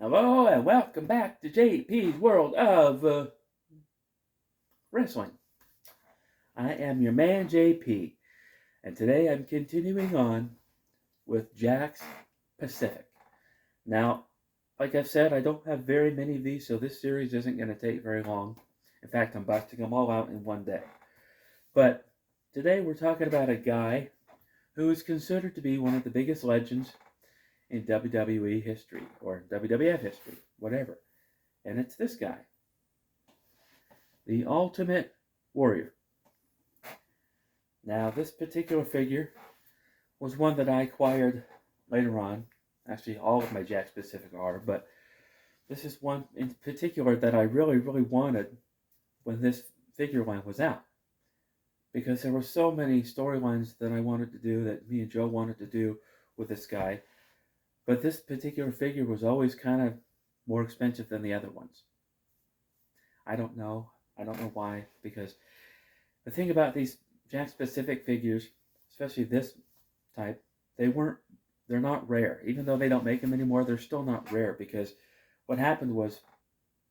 Hello and welcome back to J.P.'s World of Wrestling. I am your man J.P. and today I'm continuing on with Jakks Pacific. Now, like I've said, I don't have very many of these, so this series isn't going to take very long. In fact, I'm busting them all out in one day. But today we're talking about a guy who is considered to be one of the biggest legends in WWE history, or WWF history, whatever. And it's this guy, the Ultimate Warrior. Now, this particular figure was one that I acquired later on. Actually, all of my Jakks Pacific are, but this is one in particular that I really, really wanted when this figure line was out. Because there were so many storylines that I wanted to do, that me and Joe wanted to do with this guy. But this particular figure was always kind of more expensive than the other ones. I don't know. I don't know why. Because the thing about these Jakks Pacific figures, especially this type, they're not rare. Even though they don't make them anymore, they're still not rare. Because what happened was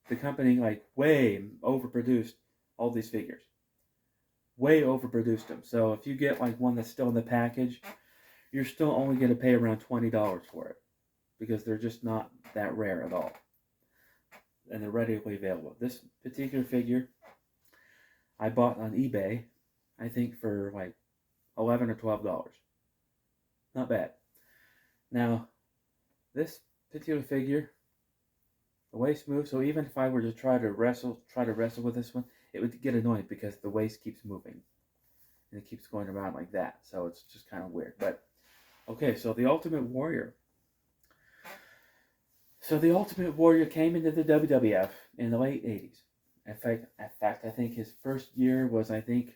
the company way overproduced all these figures. Way overproduced them. So if you get one that's still in the package, you're still only going to pay around $20 for it. Because they're just not that rare at all. And they're readily available. This particular figure I bought on eBay, I think for $11 or $12. Not bad. Now, this particular figure, the waist moves, so even if I were to try to wrestle with this one, it would get annoying because the waist keeps moving. And it keeps going around like that. So it's just kind of weird. But, okay, so the Ultimate Warrior. So the Ultimate Warrior came into the WWF in the late 80s. In fact, I think his first year was, 87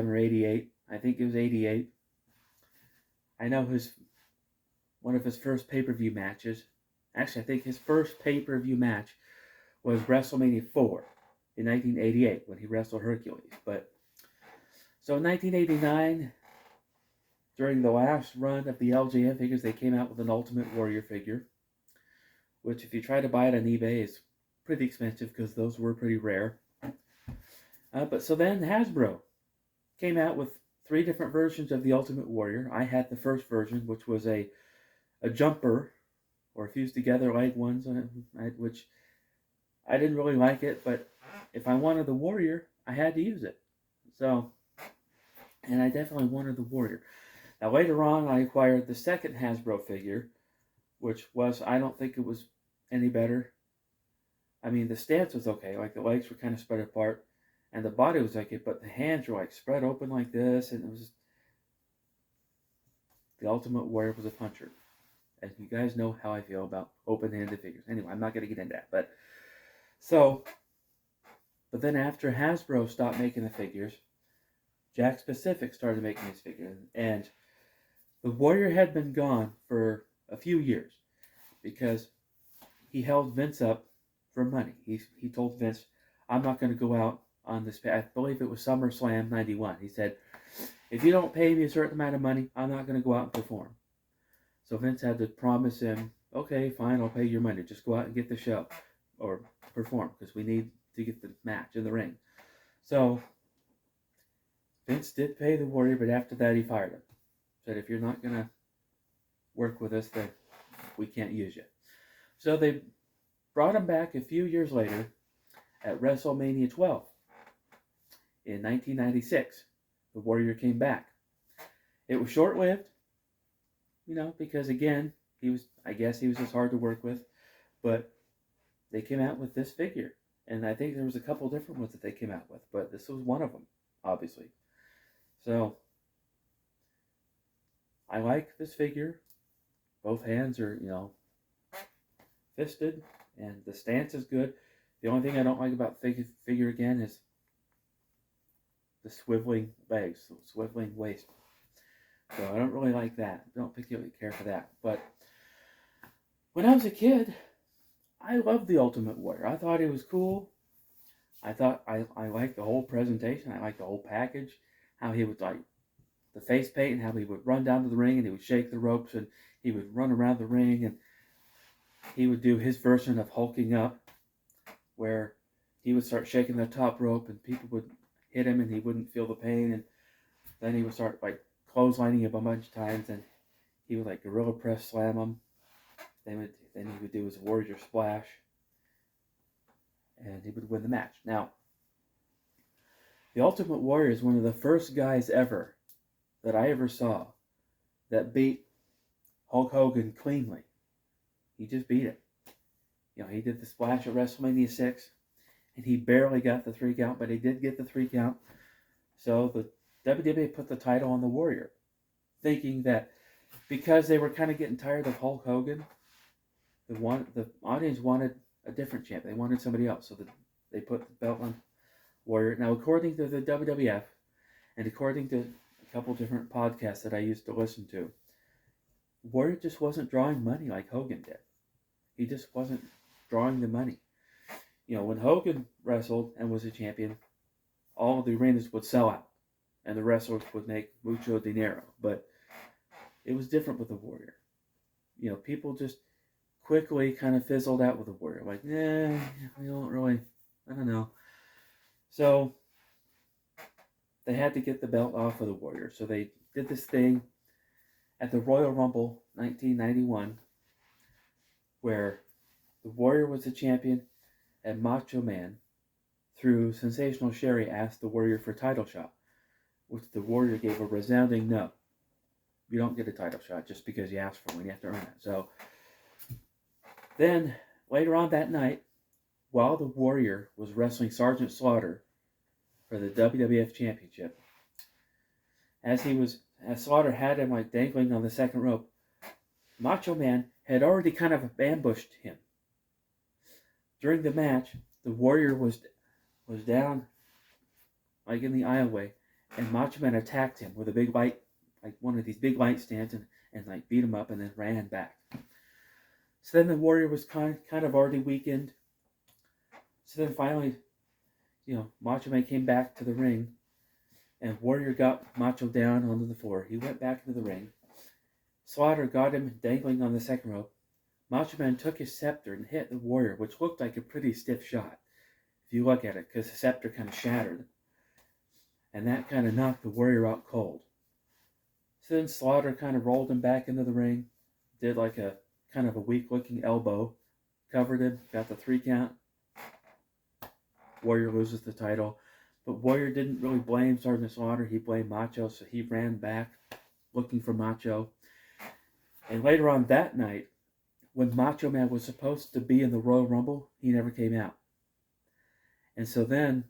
or 88. I think it was 88. I know one of his first pay-per-view matches. Actually, I think his first pay-per-view match was WrestleMania 4 in 1988 when he wrestled Hercules. So in 1989, during the last run of the LJN figures, they came out with an Ultimate Warrior figure, which if you try to buy it on eBay is pretty expensive because those were pretty rare. But so then Hasbro came out with 3 different versions of the Ultimate Warrior. I had the first version, which was a jumper or fused together leg ones, which I didn't really like it, but if I wanted the Warrior, I had to use it. So, and I definitely wanted the Warrior. Now later on, I acquired the second Hasbro figure, which was, I don't think it was any better. I mean, the stance was okay. The legs were kind of spread apart. And the body was okay, but the hands were spread open like this. And it was the Ultimate Warrior was a puncher. And you guys know how I feel about open-handed figures. Anyway, I'm not going to get into that. But then after Hasbro stopped making the figures, Jakks Pacific started making these figures. And the Warrior had been gone for a few years because he held Vince up for money. He told Vince, I'm not going to go out on this. I believe it was SummerSlam 91. He said, if you don't pay me a certain amount of money, I'm not going to go out and perform. So Vince had to promise him, okay, fine, I'll pay your money. Just go out and get the show or perform because we need to get the match in the ring. So Vince did pay the Warrior, but after that he fired him. Said, if you're not going to work with us, then we can't use you. So they brought him back a few years later at WrestleMania 12 in 1996. The Warrior came back. It was short-lived, because again, I guess he was just hard to work with, but they came out with this figure. And I think there was a couple different ones that they came out with, but this was one of them, obviously. So, I like this figure. Both hands are, fisted, and the stance is good. The only thing I don't like about the figure again is the swiveling legs, the swiveling waist. So I don't really like that. I don't particularly care for that. But when I was a kid, I loved the Ultimate Warrior. I thought he was cool. I thought I liked the whole presentation. I liked the whole package. How he would the face paint and how he would run down to the ring and he would shake the ropes and he would run around the ring and he would do his version of hulking up, where he would start shaking the top rope and people would hit him and he wouldn't feel the pain, and then he would start like clotheslining him a bunch of times, and he would like gorilla press slam him. Then he would do his warrior splash, and he would win the match. Now, the Ultimate Warrior is one of the first guys ever that I ever saw that beat Hulk Hogan cleanly. He just beat him. You know, he did the splash at WrestleMania 6, and he barely got the 3 count, but he did get the 3 count. So the WWE put the title on the Warrior, thinking that because they were kind of getting tired of Hulk Hogan, the audience wanted a different champ. They wanted somebody else, so they put the belt on Warrior. Now, according to the WWF, and according to a couple different podcasts that I used to listen to, Warrior just wasn't drawing money like Hogan did. He just wasn't drawing the money. You know, when Hogan wrestled and was a champion, all of the arenas would sell out, and the wrestlers would make mucho dinero. But it was different with the Warrior. You know, people just quickly kind of fizzled out with the Warrior. Like, we don't really, I don't know. So they had to get the belt off of the Warrior. So they did this thing at the Royal Rumble 1991, where the Warrior was the champion and Macho Man, through Sensational Sherry, asked the Warrior for a title shot, which the Warrior gave a resounding no. You don't get a title shot just because you asked for one. You have to earn it. So then, later on that night, while the Warrior was wrestling Sergeant Slaughter for the WWF Championship, as Slaughter had him like dangling on the second rope, Macho Man had already kind of ambushed him. During the match, the Warrior was down like in the aisleway, and Macho Man attacked him with a big light, like one of these big light stands, and like beat him up and then ran back. So then the Warrior was kind of already weakened. So then finally, you know, Macho Man came back to the ring, and Warrior got Macho down onto the floor. He went back into the ring. Slaughter got him dangling on the second rope. Macho Man took his scepter and hit the Warrior, which looked like a pretty stiff shot, if you look at it, because the scepter kind of shattered. And that kind of knocked the Warrior out cold. So then Slaughter kind of rolled him back into the ring, did like a kind of a weak-looking elbow, covered him, got the 3 count. Warrior loses the title. But Warrior didn't really blame Sergeant Slaughter. He blamed Macho, so he ran back looking for Macho. And later on that night, when Macho Man was supposed to be in the Royal Rumble, he never came out. And so then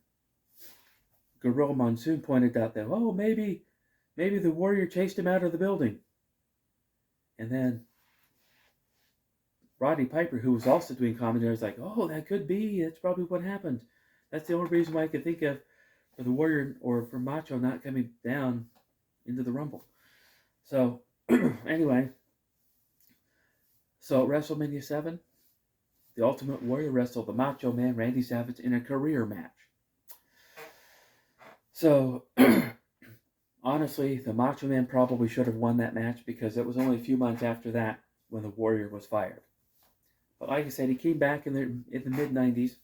Gorilla Monsoon pointed out that, maybe the Warrior chased him out of the building. And then Roddy Piper, who was also doing commentary, was like, that could be. That's probably what happened. That's the only reason why I could think of for the Warrior or for Macho not coming down into the Rumble. So, anyway. So, at WrestleMania 7, the Ultimate Warrior wrestled the Macho Man, Randy Savage, in a career match. So, honestly, the Macho Man probably should have won that match because it was only a few months after that when the Warrior was fired. But like I said, he came back in the mid-90s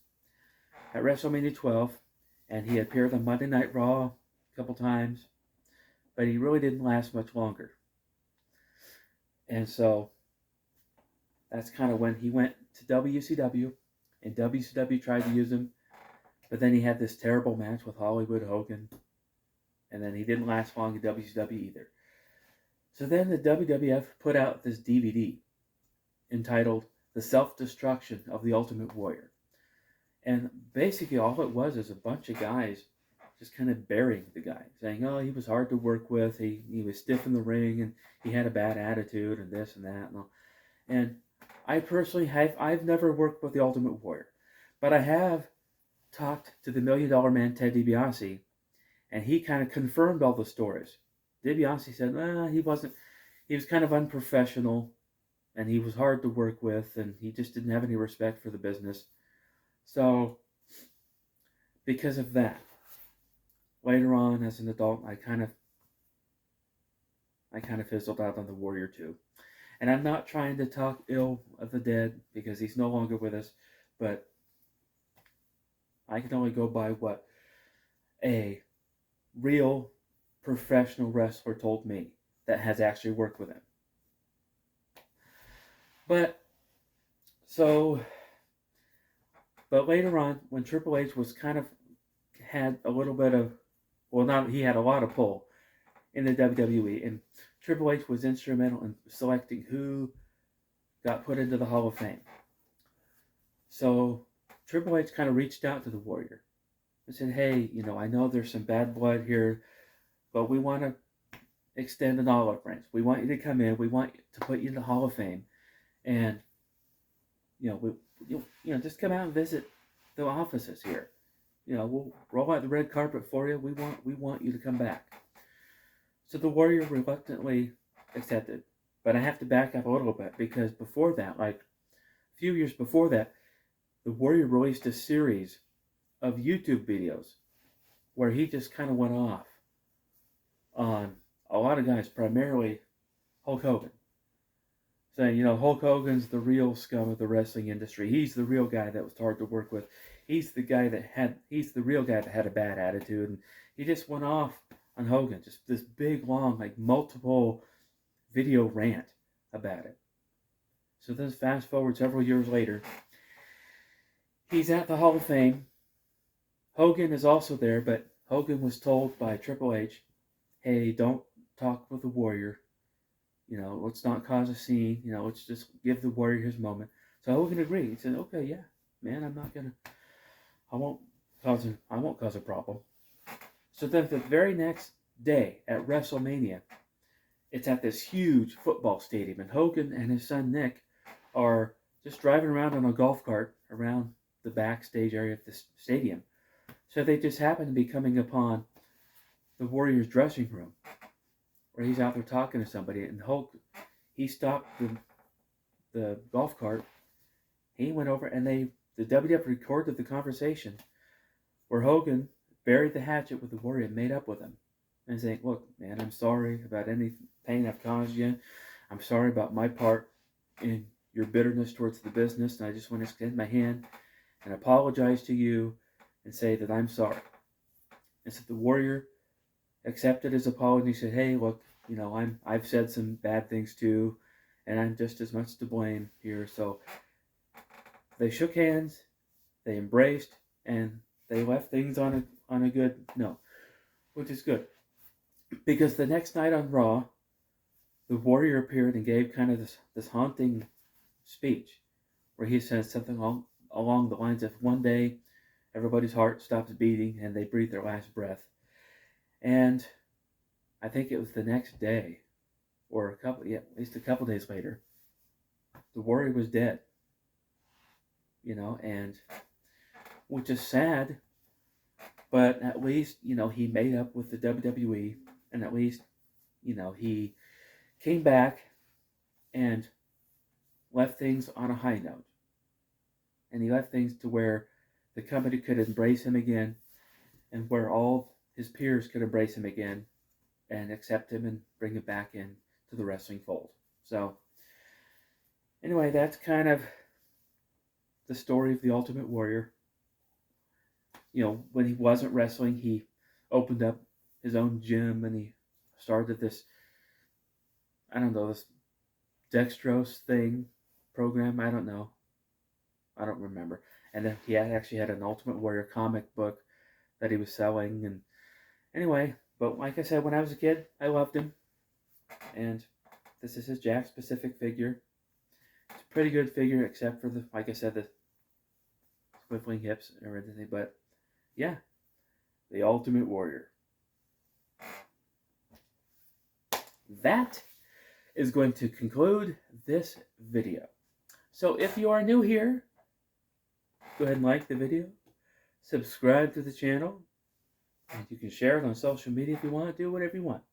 at WrestleMania 12, and he appeared on Monday Night Raw a couple times, but he really didn't last much longer. And so that's kind of when he went to WCW, and WCW tried to use him, but then he had this terrible match with Hollywood Hogan, and then he didn't last long in WCW either. So then the WWF put out this DVD entitled The Self-Destruction of the Ultimate Warrior. And basically all it was is a bunch of guys just kind of burying the guy, saying, he was hard to work with, he was stiff in the ring, and he had a bad attitude, and this and that. And I personally I've never worked with the Ultimate Warrior, but I have talked to the $1 Million Man, Ted DiBiase, and he kind of confirmed all the stories. DiBiase said, he was kind of unprofessional, and he was hard to work with, and he just didn't have any respect for the business. So, because of that, later on as an adult, I kind of fizzled out on the Warrior too. And I'm not trying to talk ill of the dead because he's no longer with us, but I can only go by what a real professional wrestler told me that has actually worked with him. But so, but later on, when Triple H was kind of had a little bit of, well, not he had a lot of pull in the WWE, and Triple H was instrumental in selecting who got put into the Hall of Fame. So Triple H kind of reached out to the Warrior and said, "Hey, I know there's some bad blood here, but we want to extend an olive branch. We want you to come in. We want to put you in the Hall of Fame, and just come out and visit the offices here. We'll roll out the red carpet for you. We want you to come back." So the Warrior reluctantly accepted. But I have to back up a little bit because before that, like a few years before that, the Warrior released a series of YouTube videos where he just kind of went off on a lot of guys, primarily Hulk Hogan, saying, Hulk Hogan's the real scum of the wrestling industry. He's the real guy that was hard to work with. He's the real guy that had a bad attitude. And he just went off on Hogan, just this big, long, like multiple video rant about it. So then fast forward several years later, he's at the Hall of Fame. Hogan is also there, but Hogan was told by Triple H, "Hey, don't talk with the Warrior. Let's not cause a scene. Let's just give the Warrior his moment." So Hogan agreed. He said, "Okay, yeah, man, I won't cause a problem." So then the very next day at WrestleMania, it's at this huge football stadium, and Hogan and his son Nick are just driving around on a golf cart around the backstage area of the stadium. So they just happen to be coming upon the Warrior's dressing room, where he's out there talking to somebody, and Hulk, he stopped the golf cart. He went over, and the WWF recorded the conversation where Hogan buried the hatchet with the Warrior and made up with him, and saying, "Look, man, I'm sorry about any pain I've caused you. I'm sorry about my part in your bitterness towards the business, and I just want to extend my hand and apologize to you and say that I'm sorry." And so the Warrior accepted his apology. He said, "Hey, look, I've said some bad things too, and I'm just as much to blame here." So they shook hands, they embraced, and they left things on a good note, which is good. Because the next night on Raw, the Warrior appeared and gave kind of this haunting speech where he said something along the lines of, "One day everybody's heart stops beating and they breathe their last breath." And I think it was the next day, or at least a couple days later, the Warrior was dead. And which is sad, but at least, he made up with the WWE, and at least, he came back and left things on a high note. And he left things to where the company could embrace him again, and where all his peers could embrace him again and accept him and bring him back in to the wrestling fold. So, anyway, that's kind of the story of the Ultimate Warrior. When he wasn't wrestling, he opened up his own gym and he started this, I don't know, this dextrose program. I don't know. I don't remember. And then he actually had an Ultimate Warrior comic book that he was selling. And anyway, but like I said, when I was a kid, I loved him. And this is his Jakks Pacific figure. It's a pretty good figure, except for like I said, the swiveling hips and everything. But yeah, the Ultimate Warrior. That is going to conclude this video. So if you are new here, go ahead and like the video, subscribe to the channel, and you can share it on social media if you want to, do whatever you want.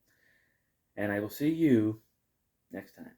And I will see you next time.